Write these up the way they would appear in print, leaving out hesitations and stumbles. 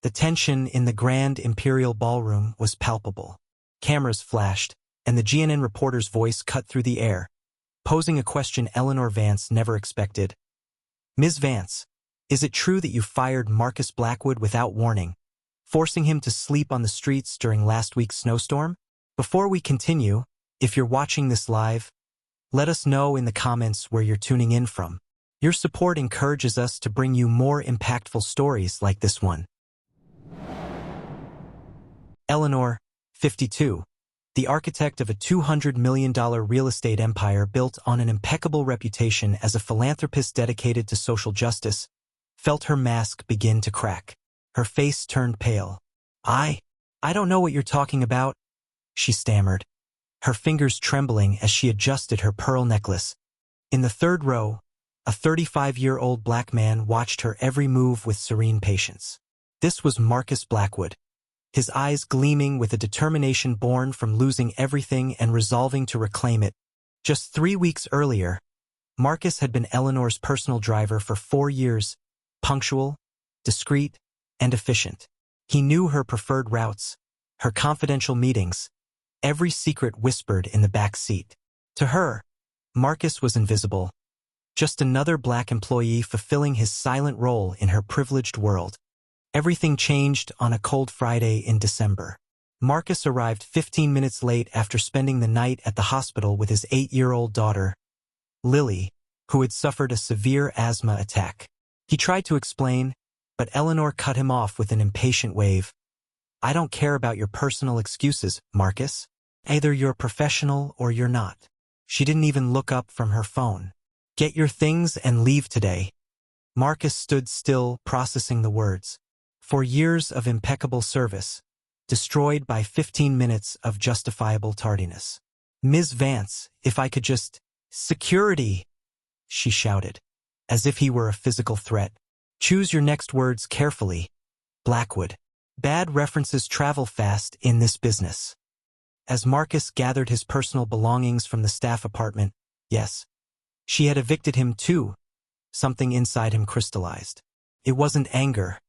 The tension in the grand imperial ballroom was palpable. Cameras flashed, and the GNN reporter's voice cut through the air, posing a question Eleanor Vance never expected. Ms. Vance, is it true that you fired Marcus Blackwood without warning, forcing him to sleep on the streets during last week's snowstorm? Before we continue, if you're watching this live, let us know in the comments where you're tuning in from. Your support encourages us to bring you more impactful stories like this one. Eleanor, 52, the architect of a $200 million real estate empire built on an impeccable reputation as a philanthropist dedicated to social justice, felt her mask begin to crack. Her face turned pale. I don't know what you're talking about, she stammered, her fingers trembling as she adjusted her pearl necklace. In the third row, a 35-year-old black man watched her every move with serene patience. This was Marcus Blackwood, his eyes gleaming with a determination born from losing everything and resolving to reclaim it. Just 3 weeks earlier, Marcus had been Eleanor's personal driver for 4 years, punctual, discreet, and efficient. He knew her preferred routes, her confidential meetings, every secret whispered in the back seat. To her, Marcus was invisible, just another black employee fulfilling his silent role in her privileged world. Everything changed on a cold Friday in December. Marcus arrived 15 minutes late after spending the night at the hospital with his 8-year-old daughter, Lily, who had suffered a severe asthma attack. He tried to explain, but Eleanor cut him off with an impatient wave. I don't care about your personal excuses, Marcus. Either you're professional or you're not. She didn't even look up from her phone. Get your things and leave today. Marcus stood still, processing the words. 4 years of impeccable service, destroyed by 15 minutes of justifiable tardiness. Ms. Vance, if I could just… Security! She shouted, as if he were a physical threat. Choose your next words carefully, Blackwood. Bad references travel fast in this business. As Marcus gathered his personal belongings from the staff apartment, yes, she had evicted him too. Something inside him crystallized. It wasn't anger.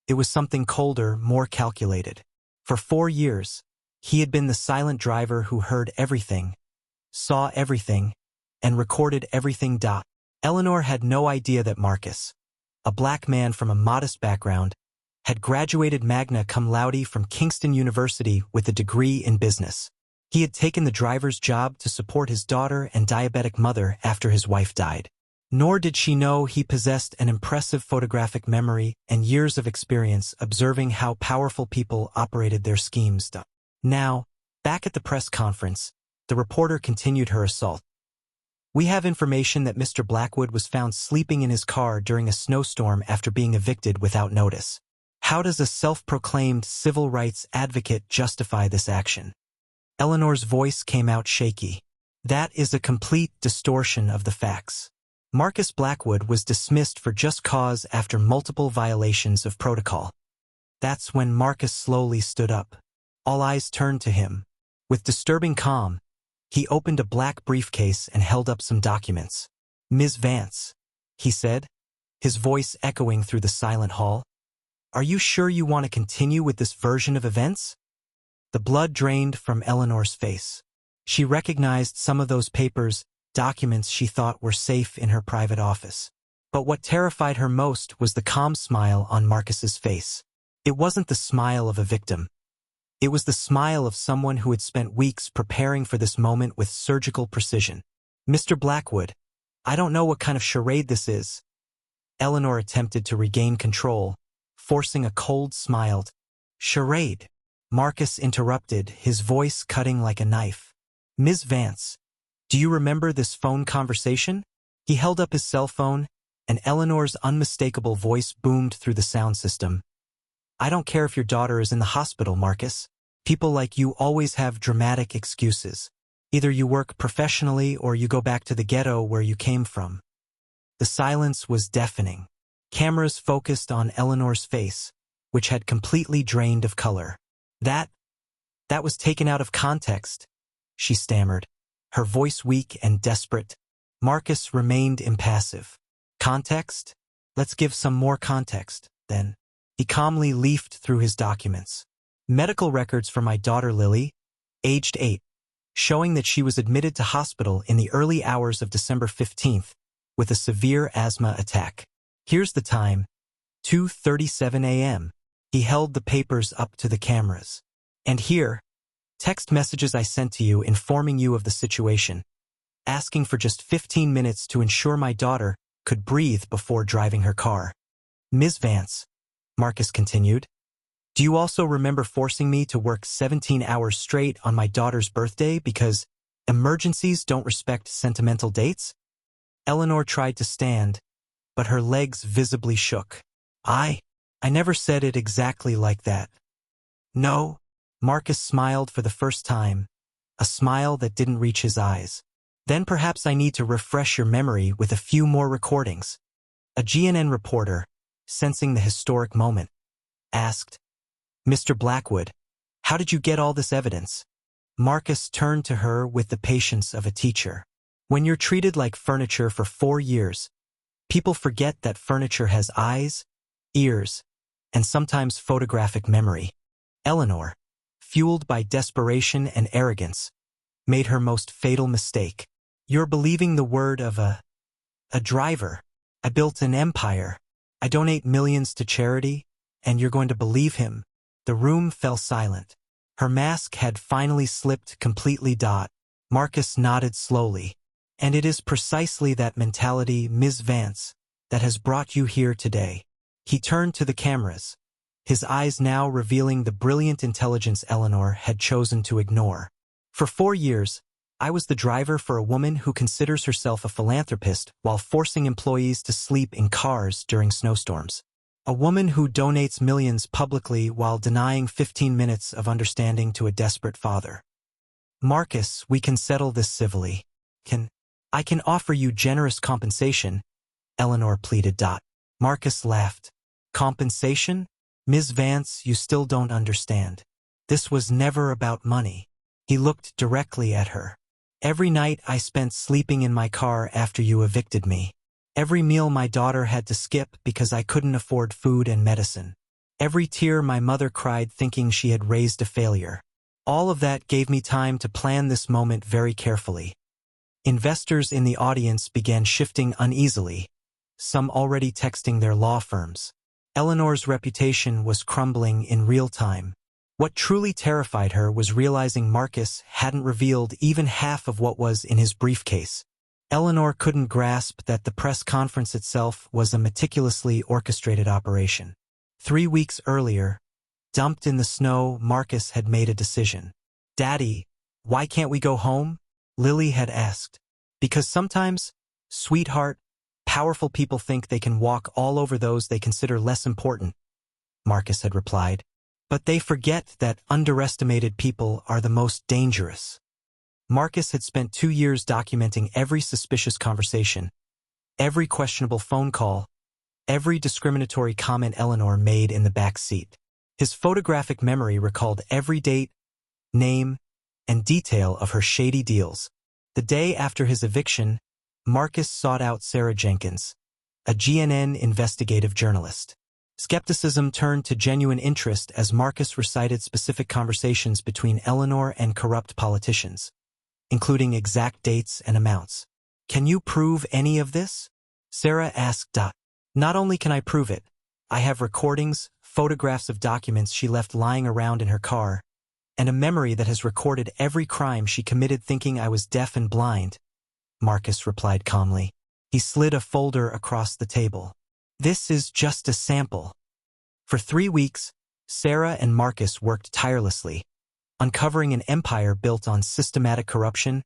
It was something colder, more calculated. For 4 years, he had been the silent driver who heard everything, saw everything, and recorded everything. Eleanor had no idea that Marcus, a black man from a modest background, had graduated magna cum laude from Kingston University with a degree in business. He had taken the driver's job to support his daughter and diabetic mother after his wife died. Nor did she know he possessed an impressive photographic memory and years of experience observing how powerful people operated their schemes. Now, back at the press conference, the reporter continued her assault. We have information that Mr. Blackwood was found sleeping in his car during a snowstorm after being evicted without notice. How does a self-proclaimed civil rights advocate justify this action? Eleanor's voice came out shaky. That is a complete distortion of the facts. Marcus Blackwood was dismissed for just cause after multiple violations of protocol. That's when Marcus slowly stood up. All eyes turned to him. With disturbing calm, he opened a black briefcase and held up some documents. Ms. Vance, he said, his voice echoing through the silent hall. Are you sure you want to continue with this version of events? The blood drained from Eleanor's face. She recognized some of those papers, documents she thought were safe in her private office. But what terrified her most was the calm smile on Marcus's face. It wasn't the smile of a victim. It was the smile of someone who had spent weeks preparing for this moment with surgical precision. Mr. Blackwood, I don't know what kind of charade this is. Eleanor attempted to regain control, forcing a cold smile. Charade, Marcus interrupted, his voice cutting like a knife. Ms. Vance, do you remember this phone conversation? He held up his cell phone, and Eleanor's unmistakable voice boomed through the sound system. I don't care if your daughter is in the hospital, Marcus. People like you always have dramatic excuses. Either you work professionally or you go back to the ghetto where you came from. The silence was deafening. Cameras focused on Eleanor's face, which had completely drained of color. That was taken out of context, she stammered, her voice weak and desperate. Marcus remained impassive. Context? Let's give some more context, then. He calmly leafed through his documents. Medical records for my daughter Lily, aged 8, showing that she was admitted to hospital in the early hours of December 15th with a severe asthma attack. Here's the time, 2:37 a.m. He held the papers up to the cameras. And here, text messages I sent to you informing you of the situation, asking for just 15 minutes to ensure my daughter could breathe before driving her car. Ms. Vance, Marcus continued, do you also remember forcing me to work 17 hours straight on my daughter's birthday because emergencies don't respect sentimental dates? Eleanor tried to stand, but her legs visibly shook. I never said it exactly like that. No, Marcus smiled for the first time, a smile that didn't reach his eyes. Then perhaps I need to refresh your memory with a few more recordings. A GNN reporter, sensing the historic moment, asked, Mr. Blackwood, how did you get all this evidence? Marcus turned to her with the patience of a teacher. When you're treated like furniture for 4 years, people forget that furniture has eyes, ears, and sometimes photographic memory. Eleanor, fueled by desperation and arrogance, made her most fatal mistake. You're believing the word of a driver. I built an empire. I donate millions to charity, and you're going to believe him. The room fell silent. Her mask had finally slipped completely. Marcus nodded slowly. And it is precisely that mentality, Ms. Vance, that has brought you here today. He turned to the cameras, his eyes now revealing the brilliant intelligence Eleanor had chosen to ignore. For 4 years, I was the driver for a woman who considers herself a philanthropist while forcing employees to sleep in cars during snowstorms. A woman who donates millions publicly while denying 15 minutes of understanding to a desperate father. Marcus, we can settle this civilly. I can offer you generous compensation, Eleanor pleaded. Marcus laughed. Compensation? Ms. Vance, you still don't understand. This was never about money. He looked directly at her. Every night I spent sleeping in my car after you evicted me. Every meal my daughter had to skip because I couldn't afford food and medicine. Every tear my mother cried thinking she had raised a failure. All of that gave me time to plan this moment very carefully. Investors in the audience began shifting uneasily, some already texting their law firms. Eleanor's reputation was crumbling in real time. What truly terrified her was realizing Marcus hadn't revealed even half of what was in his briefcase. Eleanor couldn't grasp that the press conference itself was a meticulously orchestrated operation. 3 weeks earlier, dumped in the snow, Marcus had made a decision. Daddy, why can't we go home? Lily had asked. Because sometimes, sweetheart, powerful people think they can walk all over those they consider less important, Marcus had replied. But they forget that underestimated people are the most dangerous. Marcus had spent 2 years documenting every suspicious conversation, every questionable phone call, every discriminatory comment Eleanor made in the back seat. His photographic memory recalled every date, name, and detail of her shady deals. The day after his eviction, Marcus sought out Sarah Jenkins, a GNN investigative journalist. Skepticism turned to genuine interest as Marcus recited specific conversations between Eleanor and corrupt politicians, including exact dates and amounts. Can you prove any of this? Sarah asked. Not only can I prove it, I have recordings, photographs of documents she left lying around in her car, and a memory that has recorded every crime she committed thinking I was deaf and blind, Marcus replied calmly. He slid a folder across the table. This is just a sample. For 3 weeks, Sarah and Marcus worked tirelessly, uncovering an empire built on systematic corruption,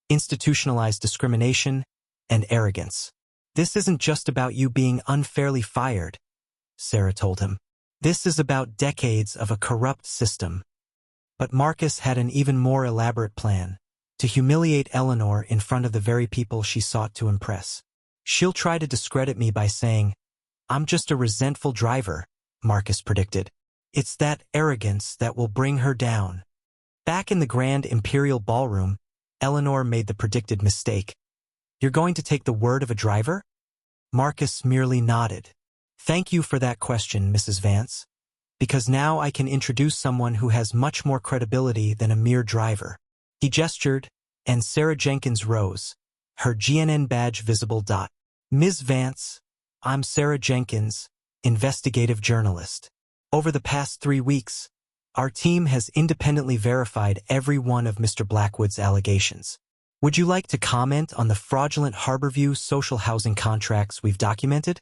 institutionalized discrimination, and arrogance. This isn't just about you being unfairly fired, Sarah told him. This is about decades of a corrupt system. But Marcus had an even more elaborate plan, to humiliate Eleanor in front of the very people she sought to impress. She'll try to discredit me by saying, I'm just a resentful driver, Marcus predicted. It's that arrogance that will bring her down. Back in the Grand Imperial Ballroom, Eleanor made the predicted mistake. You're going to take the word of a driver? Marcus merely nodded. Thank you for that question, Mrs. Vance, because now I can introduce someone who has much more credibility than a mere driver. He gestured, and Sarah Jenkins rose, her GNN badge visible. Ms. Vance, I'm Sarah Jenkins, investigative journalist. Over the past 3 weeks, our team has independently verified every one of Mr. Blackwood's allegations. Would you like to comment on the fraudulent Harborview social housing contracts we've documented?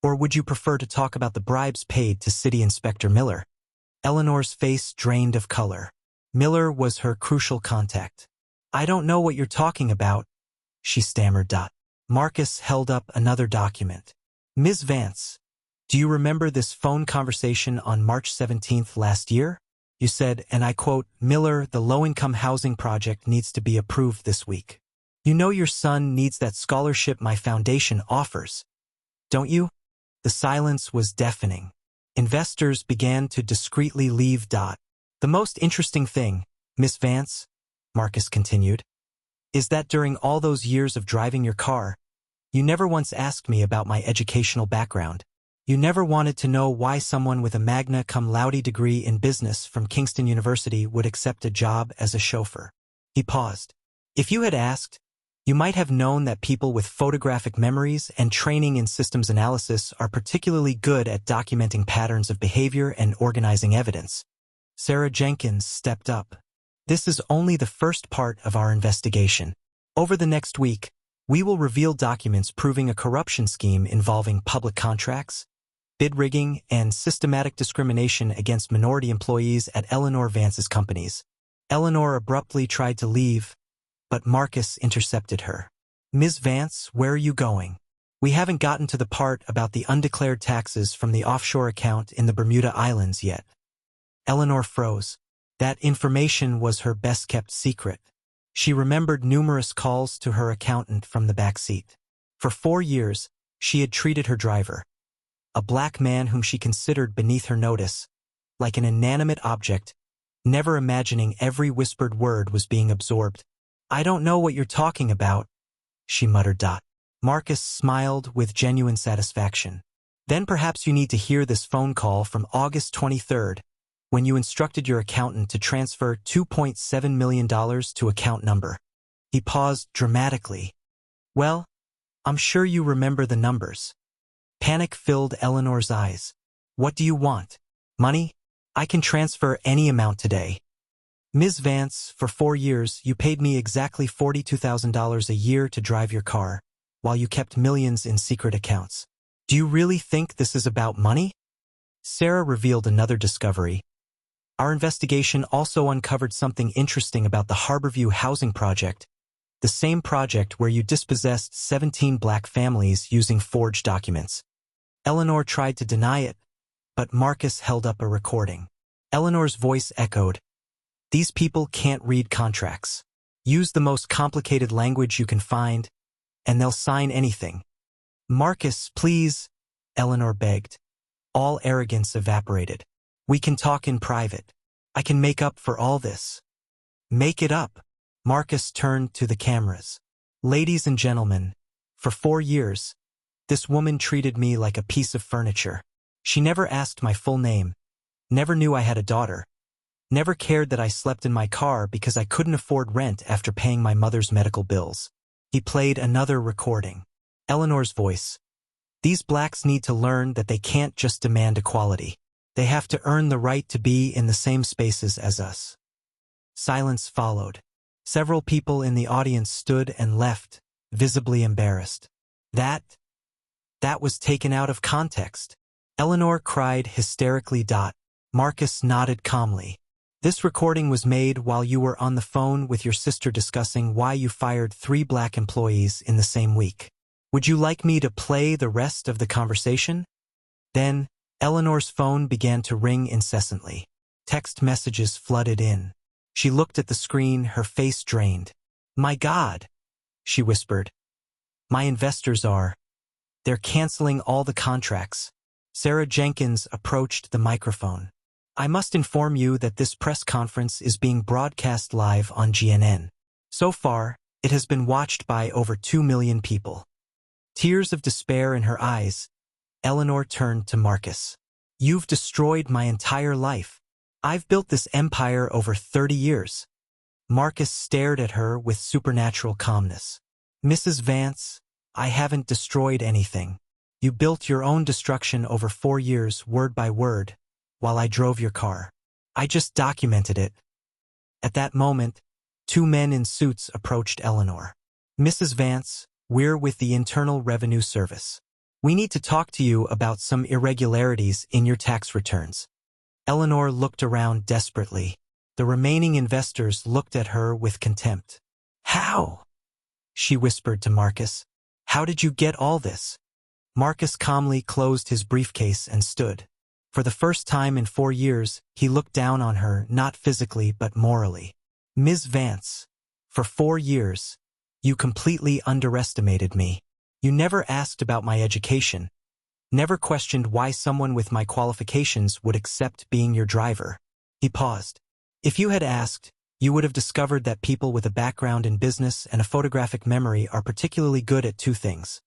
Or would you prefer to talk about the bribes paid to City Inspector Miller? Eleanor's face drained of color. Miller was her crucial contact. I don't know what you're talking about, she stammered. Marcus held up another document. Ms. Vance, do you remember this phone conversation on March 17th last year? You said, and I quote, Miller, the low-income housing project needs to be approved this week. You know your son needs that scholarship my foundation offers, don't you? The silence was deafening. Investors began to discreetly leave. The most interesting thing, Miss Vance, Marcus continued, is that during all those years of driving your car, you never once asked me about my educational background. You never wanted to know why someone with a magna cum laude degree in business from Kingston University would accept a job as a chauffeur. He paused. If you had asked, you might have known that people with photographic memories and training in systems analysis are particularly good at documenting patterns of behavior and organizing evidence. Sarah Jenkins stepped up. This is only the first part of our investigation. Over the next week, we will reveal documents proving a corruption scheme involving public contracts, bid rigging, and systematic discrimination against minority employees at Eleanor Vance's companies. Eleanor abruptly tried to leave, but Marcus intercepted her. Ms. Vance, where are you going? We haven't gotten to the part about the undeclared taxes from the offshore account in the Bermuda Islands yet. Eleanor froze. That information was her best-kept secret. She remembered numerous calls to her accountant from the back seat. For 4 years, she had treated her driver, a black man whom she considered beneath her notice, like an inanimate object, never imagining every whispered word was being absorbed. I don't know what you're talking about, she muttered. Marcus smiled with genuine satisfaction. Then perhaps you need to hear this phone call from August 23rd, when you instructed your accountant to transfer $2.7 million to account number. He paused dramatically. Well, I'm sure you remember the numbers. Panic filled Eleanor's eyes. What do you want? Money? I can transfer any amount today. Ms. Vance, for 4 years, you paid me exactly $42,000 a year to drive your car, while you kept millions in secret accounts. Do you really think this is about money? Sarah revealed another discovery. Our investigation also uncovered something interesting about the Harborview housing project, the same project where you dispossessed 17 black families using forged documents. Eleanor tried to deny it, but Marcus held up a recording. Eleanor's voice echoed. These people can't read contracts. Use the most complicated language you can find, and they'll sign anything. Marcus, please, Eleanor begged. All arrogance evaporated. We can talk in private. I can make up for all this. Make it up. Marcus turned to the cameras. Ladies and gentlemen, for 4 years, this woman treated me like a piece of furniture. She never asked my full name, never knew I had a daughter, never cared that I slept in my car because I couldn't afford rent after paying my mother's medical bills. He played another recording. Eleanor's voice. These blacks need to learn that they can't just demand equality. They have to earn the right to be in the same spaces as us. Silence followed. Several people in the audience stood and left, visibly embarrassed. That was taken out of context. Eleanor cried hysterically. Marcus nodded calmly. This recording was made while you were on the phone with your sister discussing why you fired 3 black employees in the same week. Would you like me to play the rest of the conversation? Then, Eleanor's phone began to ring incessantly. Text messages flooded in. She looked at the screen, her face drained. My God, she whispered. My investors they're canceling all the contracts. Sarah Jenkins approached the microphone. I must inform you that this press conference is being broadcast live on GNN. So far, it has been watched by over 2 million people. Tears of despair in her eyes, Eleanor turned to Marcus. You've destroyed my entire life. I've built this empire over 30 years. Marcus stared at her with supernatural calmness. Mrs. Vance, I haven't destroyed anything. You built your own destruction over 4 years, word by word, while I drove your car. I just documented it. At that moment, 2 men in suits approached Eleanor. Mrs. Vance, we're with the Internal Revenue Service. We need to talk to you about some irregularities in your tax returns. Eleanor looked around desperately. The remaining investors looked at her with contempt. How? She whispered to Marcus. How did you get all this? Marcus calmly closed his briefcase and stood. For the first time in 4 years, he looked down on her, not physically but morally. Ms. Vance, for 4 years, you completely underestimated me. You never asked about my education, never questioned why someone with my qualifications would accept being your driver. He paused. If you had asked, you would have discovered that people with a background in business and a photographic memory are particularly good at 2 things: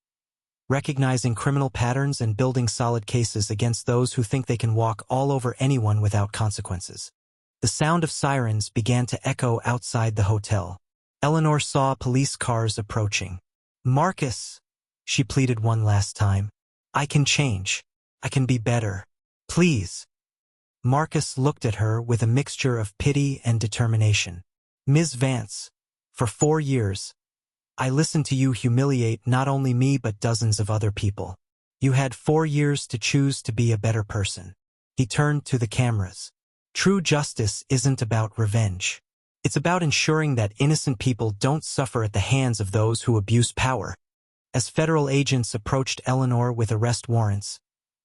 recognizing criminal patterns and building solid cases against those who think they can walk all over anyone without consequences. The sound of sirens began to echo outside the hotel. Eleanor saw police cars approaching. Marcus, she pleaded one last time. I can change. I can be better. Please. Marcus looked at her with a mixture of pity and determination. Ms. Vance, for 4 years, I listened to you humiliate not only me but dozens of other people. You had 4 years to choose to be a better person. He turned to the cameras. True justice isn't about revenge. It's about ensuring that innocent people don't suffer at the hands of those who abuse power. As federal agents approached Eleanor with arrest warrants,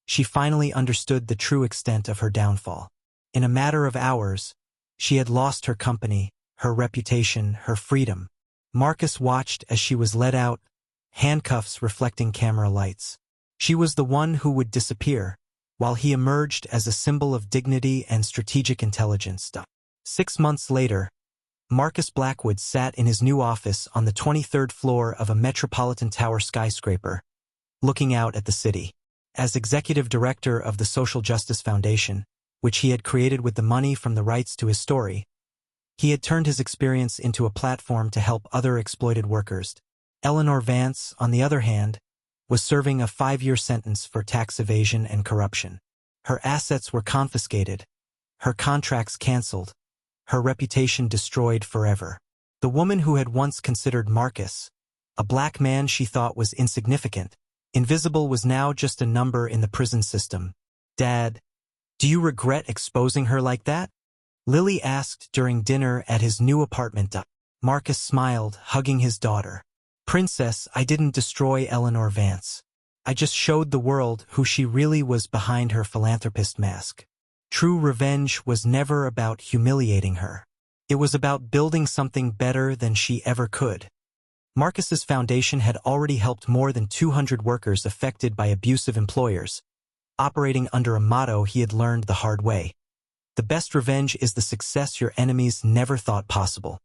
she finally understood the true extent of her downfall. In a matter of hours, she had lost her company, her reputation, her freedom. Marcus watched as she was led out, handcuffs reflecting camera lights. She was the one who would disappear, while he emerged as a symbol of dignity and strategic intelligence. 6 months later, Marcus Blackwood sat in his new office on the 23rd floor of a Metropolitan Tower skyscraper, looking out at the city. As executive director of the Social Justice Foundation, which he had created with the money from the rights to his story, he had turned his experience into a platform to help other exploited workers. Eleanor Vance, on the other hand, was serving a 5-year sentence for tax evasion and corruption. Her assets were confiscated, her contracts canceled, her reputation destroyed forever. The woman who had once considered Marcus, a black man she thought was insignificant, invisible, was now just a number in the prison system. Dad, do you regret exposing her like that? Lily asked during dinner at his new apartment. Marcus smiled, hugging his daughter. Princess, I didn't destroy Eleanor Vance. I just showed the world who she really was behind her philanthropist mask. True revenge was never about humiliating her. It was about building something better than she ever could. Marcus's foundation had already helped more than 200 workers affected by abusive employers, operating under a motto he had learned the hard way. The best revenge is the success your enemies never thought possible.